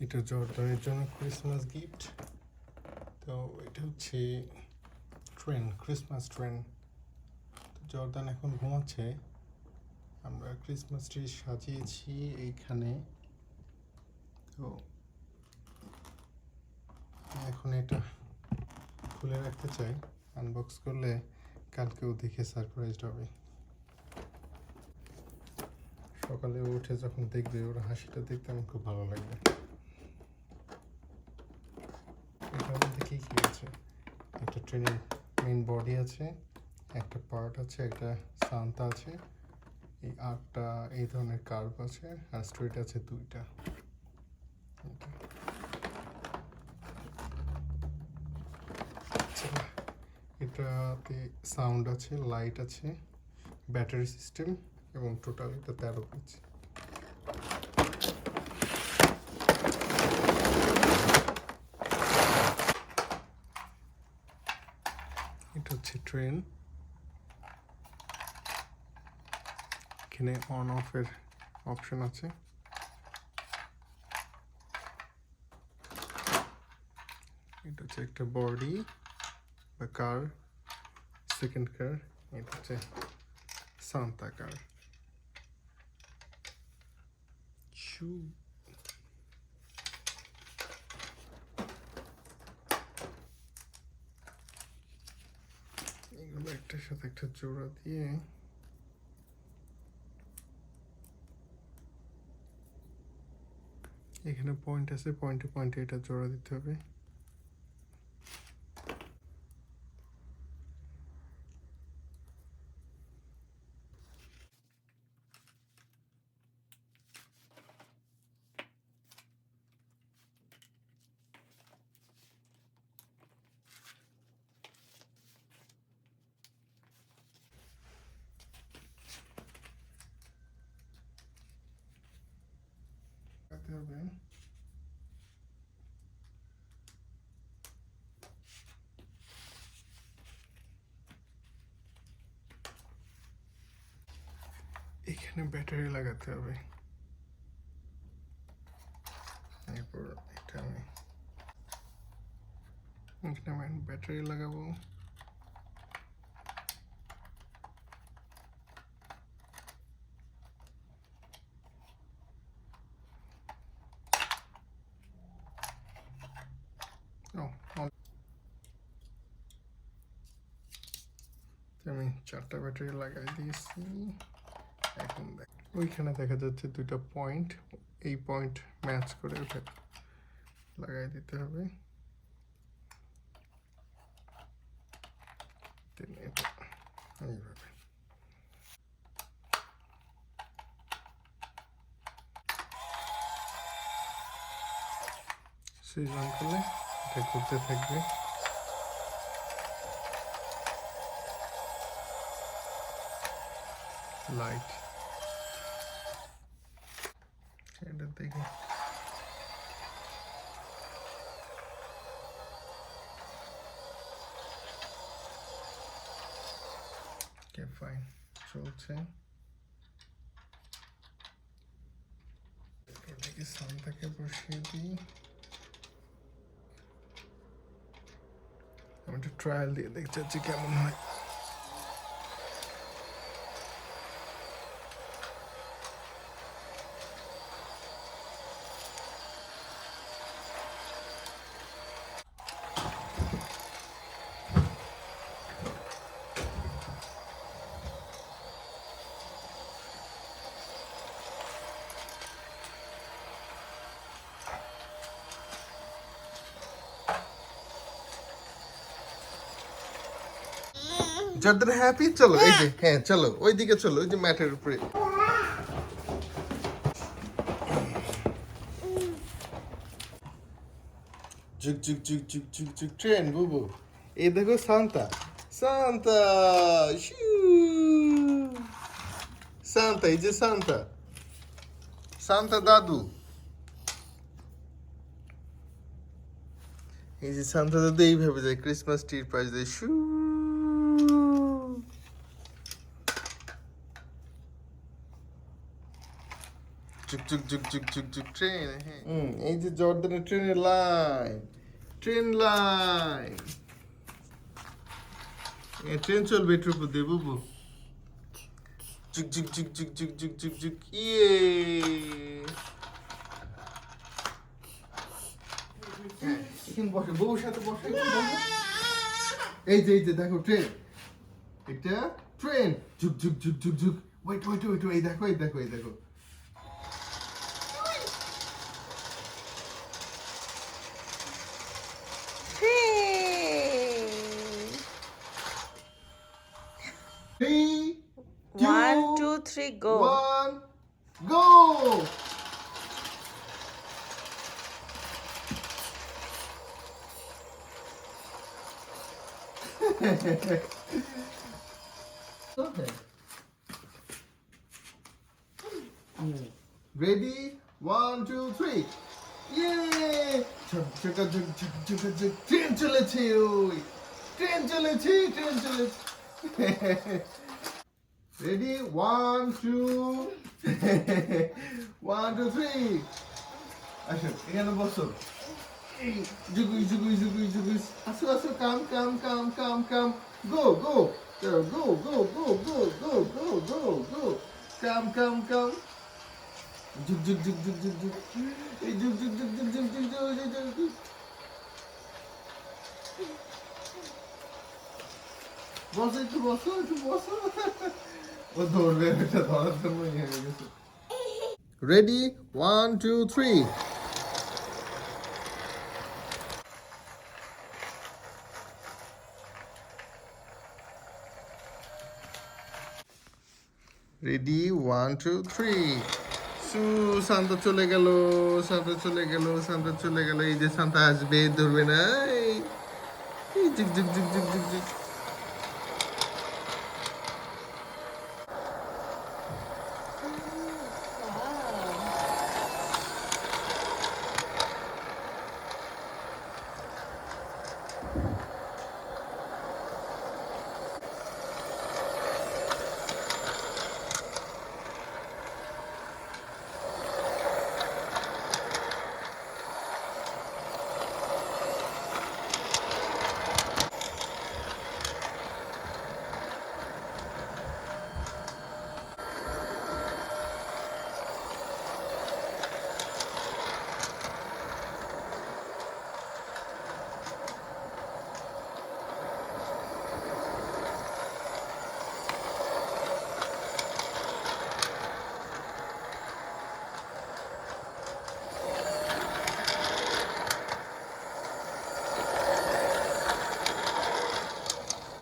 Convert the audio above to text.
এটা জর্দানের জন্য Christmas gift. তো এটা হচ্ছে ট্রেন, ক্রিসমাস ট্রেন। তো জর্দান এখন ঘুমাচ্ছে, আমরা ক্রিসমাস ট্রি সাজিয়েছি এইখানে। তো এখন এটা খুলে রাখতে চাই, আনবক্স করলে কালকেও দেখে সারপ্রাইজড হবে। সকালে উঠে যখন দেখবে ওর হাসিটা দেখতে আমার খুব ভালো লাগবে। এটার মধ্যে কী কী আছে? একটা ট্রেনের মেইন বডি আছে, একটা পার্ট আছে, একটা সান্তা আছে, এই 8টা এই ধরনের কার্ভ আছে, আর স্ট্রেট আছে 2টা। এটাতে সাউন্ড আছে, লাইট আছে, ব্যাটারি সিস্টেম, এবং টোটাল এটা 13 পিস। এটা হচ্ছে ট্রেন, এখানে অন অফের অপশন আছে। এটা হচ্ছে একটা বডি বা কার, সেকেন্ড কার। এটা হচ্ছে সান্তা কার। এগুলো একটার সাথে একটা জোড়া দিয়ে এখানে পয়েন্ট আছে, পয়েন্টে পয়েন্টে এটা জোড়া দিতে হবে। হবে এখানে ব্যাটারি লাগাতে হবে। এরপর এটা আমি এখানে ব্যাটারি লাগাবো। আমি 4টা ব্যাটারি লাগাই দিয়েছি। এখন ওইখানে দেখা যাচ্ছে 2টা পয়েন্ট, এই পয়েন্ট ম্যাচ করে ওটা লাগাই দিতে হবে। এইভাবে সুইচ অন করলে এটা ঘুরতে থাকবে। লাইট এটা দেখে ফাইন চলছে। এটাকে সান্তাকে বসিয়ে দিই। আমি একটু ট্রায়াল দিয়ে দেখতে চাচ্ছি কেমন হয়। যাদের হ্যাপি চলো, এই যে হ্যাঁ চলো ওইদিকে চলো, ওই যে ম্যাটের উপরে। ঝুক ঝুক ঝুক ঝুক ঝুক ঝুক ট্রেন বুবু। এই দেখো সান্তা, সান্তা সান্তা, এই যে সান্তা, সান্তা দাদু, এই যে সান্তা দাদু এইভাবে যায় ক্রিসমাস ট্রির পাশ দিয়ে শু। ঝুক ঝুক ঝুক ঝুক ঝুক ঝুক ট্রেন। এই যে জর্দানের ট্রেনের লাইন, ট্রেন লাইন, ট্রেন চলবে এটার উপর দিয়ে বুবু। ঝুক ঝুক ঝুক ঝুক ঝুক ঝুক ঝুক ঝুক ইয়ে। এখানে বসে, বউর সাথে বসে, এই যে দেখো ট্রেন, এটা ট্রেন। ঝুক ঝুক ঝুক ঝুক ঝুক। ওয়েট ওয়েট ওয়েট, এই দেখো এই দেখো এই দেখো। Three, 1, 2, 3, go. 1, go! Okay. Ready? 1, 2, 3. Yay! Train চলেছে ওই, ট্রেন চলেছে, ট্রেন চলেছে। Ready? 1, 2, 1, 2, 3. আসো এখানে বসো। জুগুই জুগুই জুগুই জুগুই। আসো আসো, কাম কাম কাম কাম কাম। Go go. Go go go go go go go go go. Come come come. Juk juk juk juk juk juk. এই juk juk juk juk juk juk juk juk juk. বসো একটু বসো একটু বসো। ও ধরবে, এটা ধরার জন্য ইয়ে হয়ে গেছে। Ready? 1, 2, 3. Ready? 1, 2, 3. শান্ত চলে গেল, শান্ত চলে গেল, শান্ত চলে গেল। এই যে শান্ত আসবে, ধরবে না। এই ঝুক ঝুক ঝুক ঝুক ঝুক ঝুক।